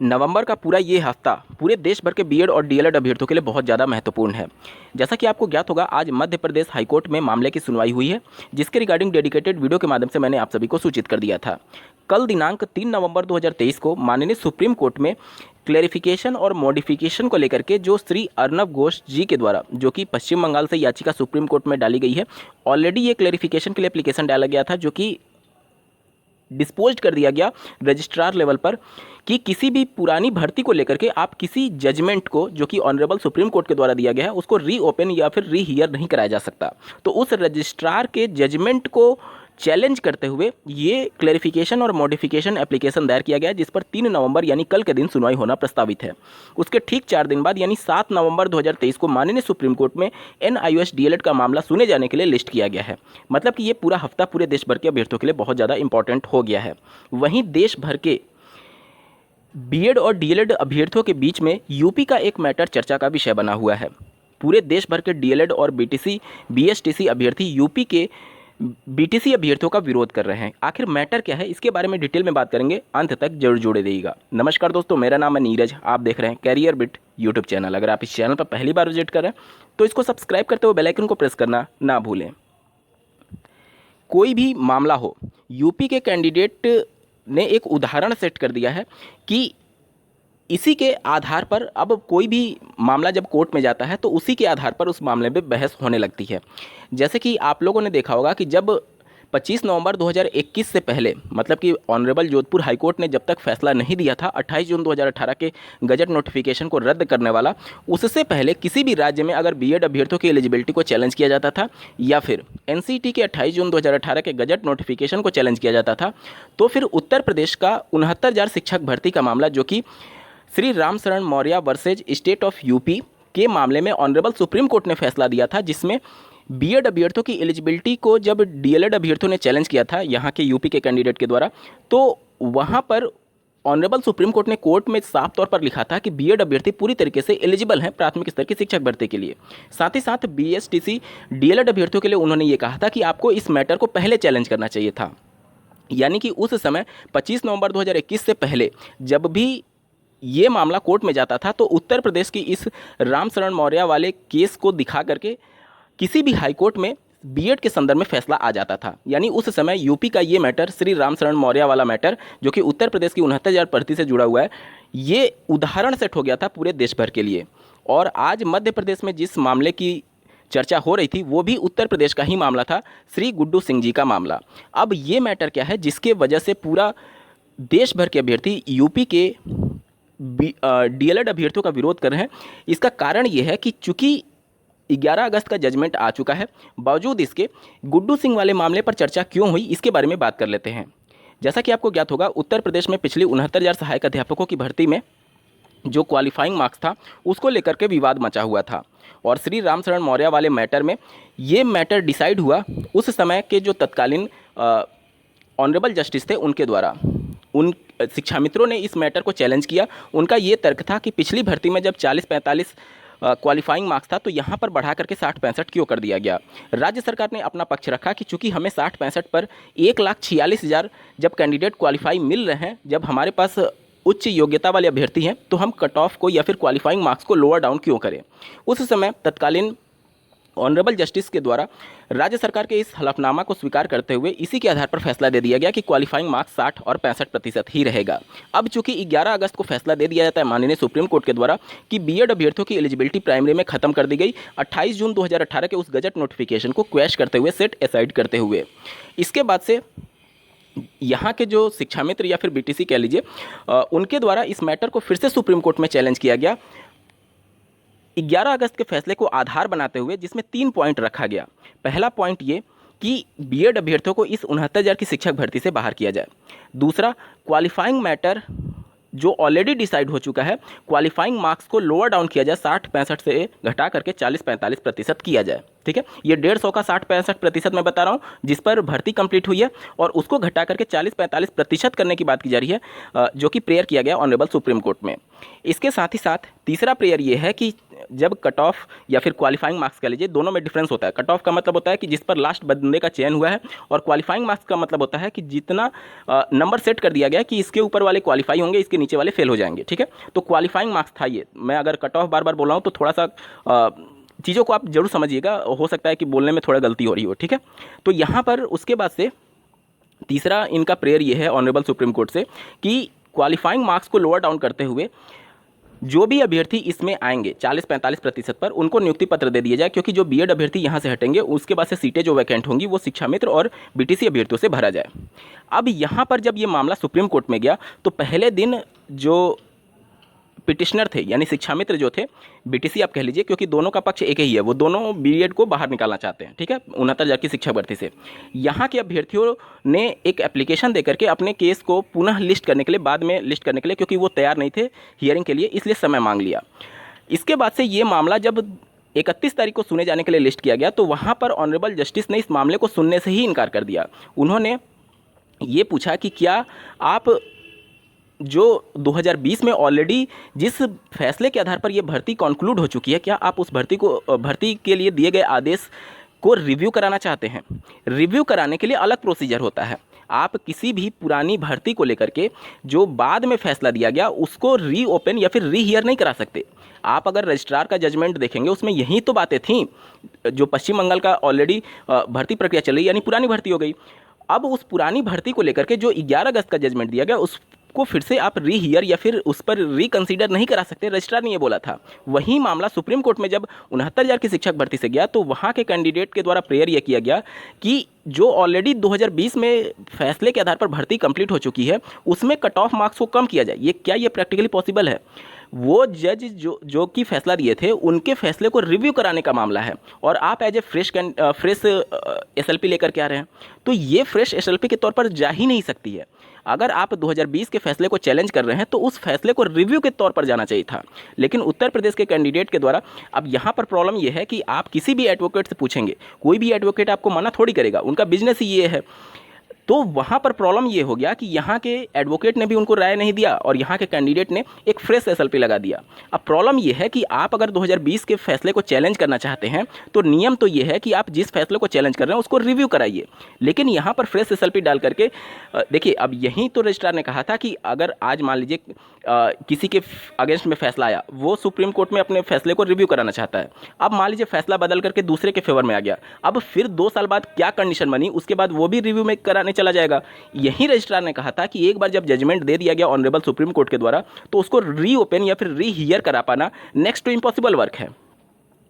नवंबर का पूरा ये हफ्ता पूरे देश भर के बीएड और डीएलएड अभ्यर्थियों के लिए बहुत ज़्यादा महत्वपूर्ण है। जैसा कि आपको ज्ञात होगा, आज मध्य प्रदेश हाईकोर्ट में मामले की सुनवाई हुई है, जिसके रिगार्डिंग डेडिकेटेड वीडियो के माध्यम से मैंने आप सभी को सूचित कर दिया था। कल दिनांक 3 नवंबर 2023 को माननीय सुप्रीम कोर्ट में क्लेरिफिकेशन और मॉडिफिकेशन को लेकर के जो श्री अर्नब घोष जी के द्वारा, जो कि पश्चिम बंगाल से याचिका सुप्रीम कोर्ट में डाली गई है, ऑलरेडी ये क्लेरिफिकेशन के लिए एप्लीकेशन डाला गया था, जो कि डिस्पोज कर दिया गया रजिस्ट्रार लेवल पर कि किसी भी पुरानी भर्ती को लेकर के आप किसी जजमेंट को, जो कि ऑनरेबल सुप्रीम कोर्ट के द्वारा दिया गया है, उसको रीओपन या फिर रीहियर नहीं कराया जा सकता। तो उस रजिस्ट्रार के जजमेंट को चैलेंज करते हुए ये क्लैरिफिकेशन और मॉडिफिकेशन एप्लीकेशन दायर किया गया, जिस पर 3 नवंबर यानी कल के दिन सुनवाई होना प्रस्तावित है। उसके ठीक 4 दिन बाद यानी 7 नवंबर 2023 को माननीय सुप्रीम कोर्ट में NIOS डीएलएड का मामला सुने जाने के लिए लिस्ट किया गया है। मतलब कि ये पूरा हफ्ता पूरे देश भर के अभ्यर्थियों के लिए बहुत ज़्यादा इंपॉर्टेंट हो गया है। वहीं देश भर के बीएड और डीएलएड अभ्यर्थियों के बीच में यूपी का एक मैटर चर्चा का विषय बना हुआ है। पूरे देश भर के डीएलएड और बीटीसी बीएसटीसी अभ्यर्थी यूपी के बीटीसी अभ्यर्थियों का विरोध कर रहे हैं। आखिर मैटर क्या है, इसके बारे में डिटेल में बात करेंगे, अंत तक जरूर जुड़े रहिएगा। नमस्कार दोस्तों, मेरा नाम है नीरज, आप देख रहे हैं कैरियर बिट यूट्यूब चैनल। अगर आप इस चैनल पर पहली बार विजिट कर रहे हैं तो इसको सब्सक्राइब करते हुए बेल आइकन को प्रेस करना ना भूलें। कोई भी मामला हो, यूपी के कैंडिडेट ने एक उदाहरण सेट कर दिया है कि इसी के आधार पर अब कोई भी मामला जब कोर्ट में जाता है तो उसी के आधार पर उस मामले में बहस होने लगती है। जैसे कि आप लोगों ने देखा होगा कि जब 25 नवंबर 2021 से पहले, मतलब कि ऑनरेबल जोधपुर हाईकोर्ट ने जब तक फैसला नहीं दिया था 28 जून 2018 के गजट नोटिफिकेशन को रद्द करने वाला, उससे पहले किसी भी राज्य में अगर बीएड अभ्यर्थियों की एलिजिबिलिटी को चैलेंज किया जाता था या फिर एनसीईटी के 28 जून 2018 के गजट नोटिफिकेशन को चैलेंज किया जाता था, तो फिर उत्तर प्रदेश का 69,000 शिक्षक भर्ती का मामला, जो कि Shri Ramsharan Maurya versus state of UP के मामले में ऑनरेबल सुप्रीम कोर्ट ने फैसला दिया था, जिसमें बीएड अभ्यर्थियों की एलिजिबिलिटी को जब डीएलएड अभ्यर्थियों ने चैलेंज किया था यहाँ के यूपी के कैंडिडेट के द्वारा, तो वहाँ पर ऑनरेबल सुप्रीम कोर्ट ने कोर्ट में साफ तौर पर लिखा था कि बीएड अभ्यर्थी पूरी तरीके से एलिजिबल हैं प्राथमिक स्तर की शिक्षक भर्ती के लिए। साथ ही साथ बीएसटीसी डीएलएड अभ्यर्थियों के लिए उन्होंने ये कहा था कि आपको इस मैटर को पहले चैलेंज करना चाहिए था। यानी कि उस समय 25 नवंबर 2021 से पहले जब भी ये मामला कोर्ट में जाता था तो उत्तर प्रदेश की इस रामशरण मौर्य वाले केस को दिखा करके किसी भी हाई कोर्ट में बीएड के संदर्भ में फैसला आ जाता था। यानी उस समय यूपी का ये मैटर, श्री रामशरण मौर्य वाला मैटर, जो कि उत्तर प्रदेश की 69,000 भर्ती से जुड़ा हुआ है, ये उदाहरण सेट हो गया था पूरे देश भर के लिए। और आज मध्य प्रदेश में जिस मामले की चर्चा हो रही थी वो भी उत्तर प्रदेश का ही मामला था, श्री गुड्डू सिंह जी का मामला। अब ये मैटर क्या है जिसके वजह से पूरा देश भर के अभ्यर्थी यूपी के डीएलएड अभ्यर्थियों का विरोध कर रहे हैं? इसका कारण ये है कि चूंकि 11 अगस्त का जजमेंट आ चुका है, बावजूद इसके गुड्डू सिंह वाले मामले पर चर्चा क्यों हुई, इसके बारे में बात कर लेते हैं। जैसा कि आपको ज्ञात होगा, उत्तर प्रदेश में पिछली 69,000 सहायक अध्यापकों की भर्ती में जो क्वालिफाइंग मार्क्स था उसको लेकर के विवाद मचा हुआ था। और श्री रामशरण मौर्य वाले मैटर में ये मैटर डिसाइड हुआ उस समय के जो तत्कालीन ऑनरेबल जस्टिस थे उनके द्वारा। उन शिक्षा मित्रों ने इस मैटर को चैलेंज किया। उनका ये तर्क था कि पिछली भर्ती में जब 40-45 क्वालिफाइंग मार्क्स था तो यहाँ पर बढ़ा करके 60-65 क्यों कर दिया गया। राज्य सरकार ने अपना पक्ष रखा कि चूंकि हमें 60-65 पर 1,46,000 जब कैंडिडेट क्वालिफाई मिल रहे हैं, जब हमारे पास उच्च योग्यता वाले अभ्यर्थी हैं, तो हम कट ऑफ को या फिर क्वालिफाइंग मार्क्स को लोअर डाउन क्यों करें। उस समय तत्कालीन ऑनरेबल जस्टिस के द्वारा राज्य सरकार के इस हलफनामा को स्वीकार करते हुए इसी के आधार पर फैसला दे दिया गया कि क्वालिफाइंग मार्क्स 60 और 65% ही रहेगा। अब चूंकि 11 अगस्त को फैसला दे दिया जाता है माननीय सुप्रीम कोर्ट के द्वारा कि बीएड अभ्यर्थियों की एलिजिबिलिटी प्राइमरी में खत्म कर दी गई, 28 जून 2018 के उस गजट नोटिफिकेशन को क्वैश करते हुए, सेट एसाइड करते हुए, इसके बाद से यहाँ के जो शिक्षा मित्र या फिर बीटीसी कह लीजिए, उनके द्वारा इस मैटर को फिर से सुप्रीम कोर्ट में चैलेंज किया गया 11 अगस्त के फैसले को आधार बनाते हुए, जिसमें 3 पॉइंट रखा गया। पहला पॉइंट ये कि बीएड अभ्यर्थियों को इस 69,000 की शिक्षक भर्ती से बाहर किया जाए। दूसरा, क्वालिफाइंग मैटर जो ऑलरेडी डिसाइड हो चुका है, क्वालिफाइंग मार्क्स को लोअर डाउन किया जाए, 60-65 से घटा करके 40-45% किया जाए। ठीक है, ये 150 का 60-65% मैं बता रहा हूँ जिस पर भर्ती कंप्लीट हुई है, और उसको घटा करके 40-45% करने की बात की जा रही है, जो कि प्रेयर किया गया ऑनरेबल सुप्रीम कोर्ट में। इसके साथ ही साथ तीसरा प्रेयर ये है कि जब कट ऑफ या फिर क्वालिफाइंग मार्क्स कह लीजिए, दोनों में डिफरेंस होता है। कट ऑफ का मतलब होता है कि जिस पर लास्ट बंदे का चयन हुआ है, और क्वालिफाइंग मार्क्स का मतलब होता है कि जितना नंबर सेट कर दिया गया है कि इसके ऊपर वाले क्वालिफाई होंगे, इसके नीचे वाले फेल हो जाएंगे, ठीक है। तो क्वालिफाइंग मार्क्स था ये। मैं अगर कट ऑफ बार बार बोल रहा हूँ तो थोड़ा सा चीज़ों को आप जरूर समझिएगा, हो सकता है कि बोलने में थोड़ा गलती हो रही हो, ठीक है। तो यहाँ पर उसके बाद से तीसरा इनका प्रेयर ये है ऑनरेबल सुप्रीम कोर्ट से कि क्वालिफाइंग मार्क्स को लोअर डाउन करते हुए जो भी अभ्यर्थी इसमें आएंगे 40-45% पर, उनको नियुक्ति पत्र दे दिया जाए, क्योंकि जो बीएड अभ्यर्थी यहाँ से हटेंगे उसके बाद से सीटें जो वैकेंट होंगी वो शिक्षा मित्र और बीटीसी अभ्यर्थियों से भरा जाए। अब यहाँ पर जब ये मामला सुप्रीम कोर्ट में गया तो पहले दिन जो पिटिशनर थे यानी शिक्षा मित्र जो थे, बीटीसी आप कह लीजिए, क्योंकि दोनों का पक्ष एक ही है, वो दोनों बीएड को बाहर निकालना चाहते हैं, ठीक है, 69,000 की शिक्षक भर्ती से। यहाँ के अभ्यर्थियों ने एक एप्लीकेशन देकर के अपने केस को पुनः लिस्ट करने के लिए, बाद में लिस्ट करने के लिए, क्योंकि वो तैयार नहीं थे हियरिंग के लिए, इसलिए समय मांग लिया। इसके बाद से ये मामला जब 31 तारीख को सुने जाने के लिए लिस्ट किया गया तो वहाँ पर ऑनरेबल जस्टिस ने इस मामले को सुनने से ही इनकार कर दिया। उन्होंने ये पूछा कि क्या आप जो 2020 में ऑलरेडी जिस फैसले के आधार पर यह भर्ती कॉन्क्लूड हो चुकी है, क्या आप उस भर्ती के लिए दिए गए आदेश को रिव्यू कराना चाहते हैं? रिव्यू कराने के लिए अलग प्रोसीजर होता है। आप किसी भी पुरानी भर्ती को लेकर के जो बाद में फैसला दिया गया उसको रीओपन या फिर रीहियर नहीं करा सकते। आप अगर रजिस्ट्रार का जजमेंट देखेंगे उसमें यही तो बातें थीं। जो पश्चिम बंगाल का ऑलरेडी भर्ती प्रक्रिया चल रही यानी पुरानी भर्ती हो गई। अब उस पुरानी भर्ती को लेकर के जो 11 अगस्त का जजमेंट दिया गया उसको फिर से आप रीहियर या फिर उस पर रिकंसीडर नहीं करा सकते, रजिस्ट्रार ने ये बोला था। वही मामला सुप्रीम कोर्ट में जब 69,000 की शिक्षक भर्ती से गया तो वहाँ के कैंडिडेट के द्वारा प्रेयर यह किया गया कि जो ऑलरेडी 2020 में फैसले के आधार पर भर्ती कंप्लीट हो चुकी है उसमें कट ऑफ मार्क्स को कम किया जाए। क्या ये प्रैक्टिकली पॉसिबल है? वो जज जो कि फैसला दिए थे उनके फैसले को रिव्यू कराने का मामला है, और आप एज ए फ्रेश एसएलपी लेकर के आ रहे हैं, तो ये फ्रेश एसएलपी के तौर पर जा ही नहीं सकती है। अगर आप 2020 के फैसले को चैलेंज कर रहे हैं तो उस फैसले को रिव्यू के तौर पर जाना चाहिए था। लेकिन उत्तर प्रदेश के कैंडिडेट के द्वारा अब यहाँ पर प्रॉब्लम यह है कि आप किसी भी एडवोकेट से पूछेंगे, कोई भी एडवोकेट आपको मना थोड़ी करेगा, उनका बिजनेस ही ये है। तो वहाँ पर प्रॉब्लम ये हो गया कि यहाँ के एडवोकेट ने भी उनको राय नहीं दिया और यहाँ के कैंडिडेट ने एक फ्रेश एसएलपी लगा दिया। अब प्रॉब्लम ये है कि आप अगर 2020 के फैसले को चैलेंज करना चाहते हैं तो नियम तो ये है कि आप जिस फैसले को चैलेंज कर रहे हैं उसको रिव्यू कराइए। लेकिन यहाँ पर फ्रेश एसएलपी डाल करके देखिए, अब यहीं तो रजिस्ट्रार ने कहा था कि अगर आज मान लीजिए किसी के अगेंस्ट में फैसला आया, वो सुप्रीम कोर्ट में अपने फैसले को रिव्यू कराना चाहता है। अब मान लीजिए फैसला बदल करके दूसरे के फेवर में आ गया, अब फिर 2 साल बाद क्या कंडीशन बनी उसके बाद वो भी रिव्यू में कराने चला जाएगा। यही रजिस्ट्रार ने कहा था कि एक बार जब जजमेंट दे दिया गया ऑनरेबल सुप्रीम कोर्ट के द्वारा तो उसको रीओपन या फिर रीहियर करा पाना नेक्स्ट टू इम्पॉसिबल वर्क है।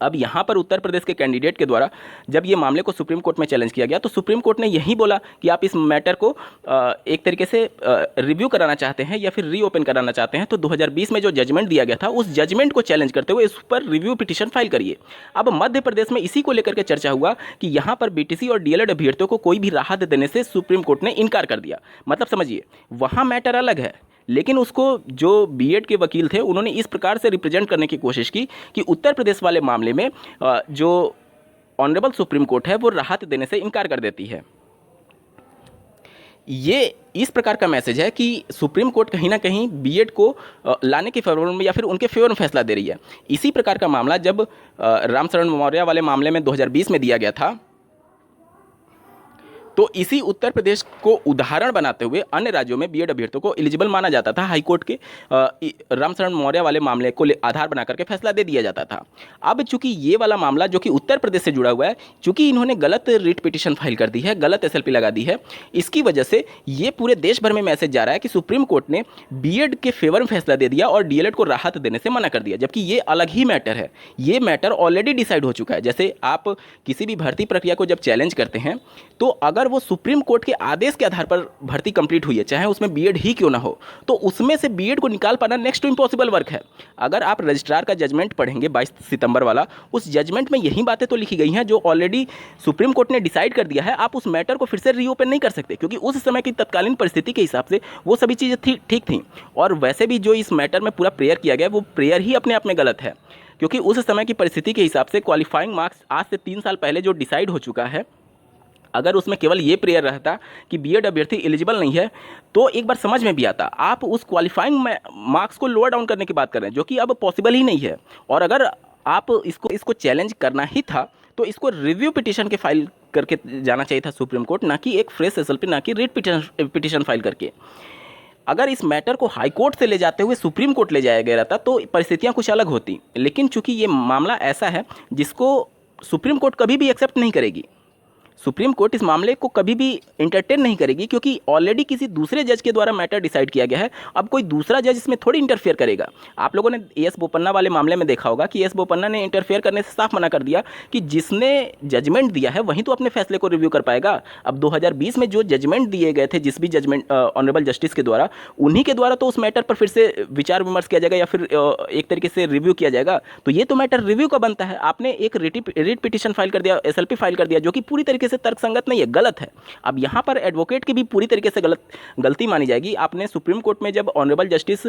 अब यहाँ पर उत्तर प्रदेश के कैंडिडेट के द्वारा जब ये मामले को सुप्रीम कोर्ट में चैलेंज किया गया तो सुप्रीम कोर्ट ने यही बोला कि आप इस मैटर को एक तरीके से रिव्यू कराना चाहते हैं या फिर रीओपन कराना चाहते हैं तो 2020 में जो जजमेंट दिया गया था उस जजमेंट को चैलेंज करते हुए इस पर रिव्यू पिटीशन फाइल करिए। अब मध्य प्रदेश में इसी को लेकर के चर्चा हुआ कि यहाँ पर बीटीसी और डीएलएड अभ्यर्थियों को कोई भी राहत देने से सुप्रीम कोर्ट ने इनकार कर दिया। मतलब समझिए, वहाँ मैटर अलग है, लेकिन उसको जो बीएड के वकील थे उन्होंने इस प्रकार से रिप्रेजेंट करने की कोशिश की कि उत्तर प्रदेश वाले मामले में जो ऑनरेबल सुप्रीम कोर्ट है वो राहत देने से इनकार कर देती है। ये इस प्रकार का मैसेज है कि सुप्रीम कोर्ट कहीं ना कहीं बीएड को लाने के फेवर में या फिर उनके फेवर में फैसला दे रही है। इसी प्रकार का मामला जब रामशरण मौर्य वाले मामले में 2020 में दिया गया था तो इसी उत्तर प्रदेश को उदाहरण बनाते हुए अन्य राज्यों में बीएड अभ्यर्थियों को एलिजिबल माना जाता था। हाईकोर्ट के रामशरण मौर्य वाले मामले को आधार बना करके फैसला दे दिया जाता था। अब चूंकि ये वाला मामला जो कि उत्तर प्रदेश से जुड़ा हुआ है, चूंकि इन्होंने गलत रिट पिटीशन फाइल कर दी है, गलत एसएलपी लगा दी है, इसकी वजह से ये पूरे देश भर में मैसेज जा रहा है कि सुप्रीम कोर्ट ने बीएड के फेवर में फैसला दे दिया और डीएलएड को राहत देने से मना कर दिया, जबकि ये अलग ही मैटर है। ये मैटर ऑलरेडी डिसाइड हो चुका है। जैसे आप किसी भी भर्ती प्रक्रिया को जब चैलेंज करते हैं तो अगर वो सुप्रीम कोर्ट के आदेश के आधार पर भर्ती कंप्लीट हुई है, चाहे उसमें बीएड ही क्यों ना हो, तो उसमें से बीएड को निकाल पाना नेक्स्ट टू इम्पॉसिबल वर्क है। अगर आप रजिस्ट्रार का जजमेंट पढ़ेंगे 22 सितंबर वाला, उस जजमेंट में यही बातें तो लिखी गई हैं जो ऑलरेडी सुप्रीम कोर्ट ने डिसाइड कर दिया है। आप उस मैटर को फिर से रीओपन नहीं कर सकते, क्योंकि उस समय की तत्कालीन परिस्थिति के हिसाब से वो सभी चीज़ें ठीक थी। और वैसे भी जो इस मैटर में पूरा प्रेयर किया गया वो प्रेयर ही अपने आप में गलत है, क्योंकि उस समय की परिस्थिति के हिसाब से क्वालिफाइंग मार्क्स आज से 3 साल पहले जो डिसाइड हो चुका है, अगर उसमें केवल ये प्रेयर रहता कि बीएड अभ्यर्थी एलिजिबल नहीं है तो एक बार समझ में भी आता। आप उस क्वालिफाइंग मार्क्स को लोअर डाउन करने की बात कर रहे हैं जो कि अब पॉसिबल ही नहीं है। और अगर आप इसको चैलेंज करना ही था तो इसको रिव्यू पिटीशन के फाइल करके जाना चाहिए था सुप्रीम कोर्ट, ना कि एक फ्रेश एसएलपी, ना कि रिट पिटीशन फाइल करके। अगर इस मैटर को हाई कोर्ट से ले जाते हुए सुप्रीम कोर्ट ले जाया गया रहता तो परिस्थितियां कुछ अलग होती, लेकिन चूंकि ये मामला ऐसा है जिसको सुप्रीम कोर्ट कभी भी एक्सेप्ट नहीं करेगी, सुप्रीम कोर्ट इस मामले को कभी भी इंटरटेन नहीं करेगी, क्योंकि ऑलरेडी किसी दूसरे जज के द्वारा मैटर डिसाइड किया गया है। अब कोई दूसरा जज इसमें थोड़ी इंटरफेयर करेगा। आप लोगों ने एस बोपन्ना वाले मामले में देखा होगा कि एस बोपन्ना ने इंटरफेयर करने से साफ मना कर दिया कि जिसने जजमेंट दिया है वहीं तो अपने फैसले को रिव्यू कर पाएगा। अब 2020 में जो जजमेंट दिए गए थे जिस भी जजमेंट ऑनरेबल जस्टिस के द्वारा, उन्हीं के द्वारा तो उस मैटर पर फिर से विचार विमर्श किया जाएगा या फिर एक तरीके से रिव्यू किया जाएगा। तो ये तो मैटर रिव्यू का बनता है। आपने एक रिट पिटीशन फाइल कर दिया, एसएलपी फाइल कर दिया, जो कि पूरी तरीके से तर्कसंगत नहीं है, गलत है। अब यहाँ पर एडवोकेट की भी पूरी तरीके से गलती मानी जाएगी। आपने सुप्रीम कोर्ट में जब ऑनरेबल जस्टिस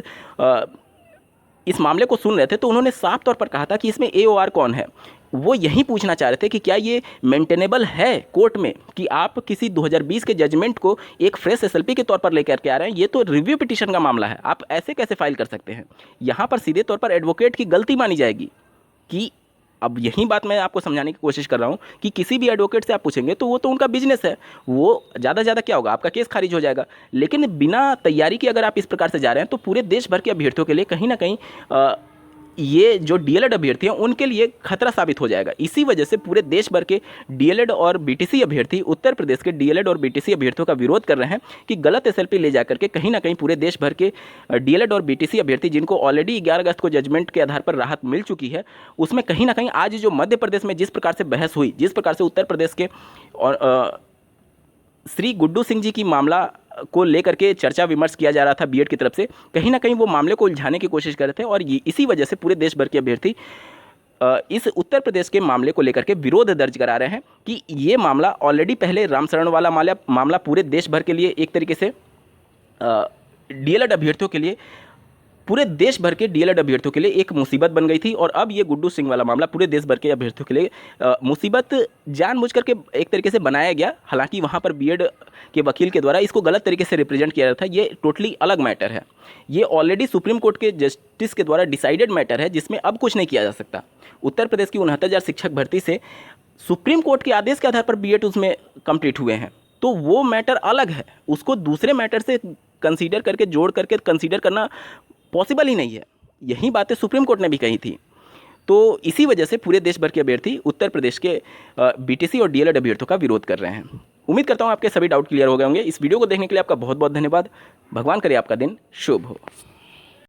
इस मामले को सुन रहे थे तो उन्होंने साफ तौर पर कहा था कि इसमें एओआर कौन है। वो यही पूछना चाह रहे थे कि क्या ये मेंटेनेबल है कोर्ट में कि आप किसी 2020 के जजमेंट को एक फ्रेश एसएलपी के तौर पर लेकर के आ रहे हैं। ये तो रिव्यू पिटीशन का मामला है, आप ऐसे कैसे फाइल कर सकते हैं। यहाँ पर सीधे तौर पर एडवोकेट की गलती मानी जाएगी कि अब यही बात मैं आपको समझाने की कोशिश कर रहा हूँ कि किसी भी एडवोकेट से आप पूछेंगे तो वो तो उनका बिजनेस है, वो ज़्यादा से ज़्यादा क्या होगा, आपका केस खारिज हो जाएगा। लेकिन बिना तैयारी के अगर आप इस प्रकार से जा रहे हैं तो पूरे देश भर के अभ्यर्थियों के लिए कहीं ना कहीं ये जो डीएलएड अभ्यर्थी हैं उनके लिए खतरा साबित हो जाएगा। इसी वजह से पूरे देश भर के डीएलएड और बीटीसी अभ्यर्थी, उत्तर प्रदेश के डीएलएड और बीटीसी अभ्यर्थियों का विरोध कर रहे हैं कि गलत एसएलपी ले जाकर के कहीं ना कहीं पूरे देश भर के डीएलएड और बीटीसी अभ्यर्थी, जिनको ऑलरेडी 11 अगस्त को जजमेंट के आधार पर राहत मिल चुकी है, उसमें कहीं ना कहीं आज जो मध्य प्रदेश में जिस प्रकार से बहस हुई, जिस प्रकार से उत्तर प्रदेश के और श्री गुड्डू सिंह जी की मामला को लेकर के चर्चा विमर्श किया जा रहा था बीएड की तरफ से, कहीं ना कहीं वो मामले को उलझाने की कोशिश कर रहे थे। और इसी वजह से पूरे देश भर के अभ्यर्थी इस उत्तर प्रदेश के मामले को लेकर के विरोध दर्ज करा रहे हैं कि ये मामला ऑलरेडी पहले रामशरण वाला मामला पूरे देश भर के लिए एक तरीके से डीएलएड अभ्यर्थियों के लिए, पूरे देश भर के डीएलएड अभ्यर्थियों के लिए एक मुसीबत बन गई थी। और अब ये गुड्डू सिंह वाला मामला पूरे देश भर के अभ्यर्थियों के लिए मुसीबत जानबूझ करके एक तरीके से बनाया गया। हालांकि वहाँ पर बीएड के वकील के द्वारा इसको गलत तरीके से रिप्रेजेंट किया जाता है, ये टोटली अलग मैटर है। ये ऑलरेडी सुप्रीम कोर्ट के जस्टिस के द्वारा डिसाइडेड मैटर है, जिसमें अब कुछ नहीं किया जा सकता। उत्तर प्रदेश की 69,000 शिक्षक भर्ती से सुप्रीम कोर्ट के आदेश के आधार पर बीएड उसमें कंप्लीट हुए हैं, तो वो मैटर अलग है। उसको दूसरे मैटर से कंसीडर करके, जोड़ करके कंसीडर करना पॉसिबल ही नहीं है। यही बातें सुप्रीम कोर्ट ने भी कही थी। तो इसी वजह से पूरे देश भर के अभ्यर्थी उत्तर प्रदेश के बीटीसी और डीएलएड अभ्यर्थियों का विरोध कर रहे हैं। उम्मीद करता हूँ आपके सभी डाउट क्लियर हो गए होंगे। इस वीडियो को देखने के लिए आपका बहुत बहुत धन्यवाद। भगवान करे आपका दिन शुभ हो।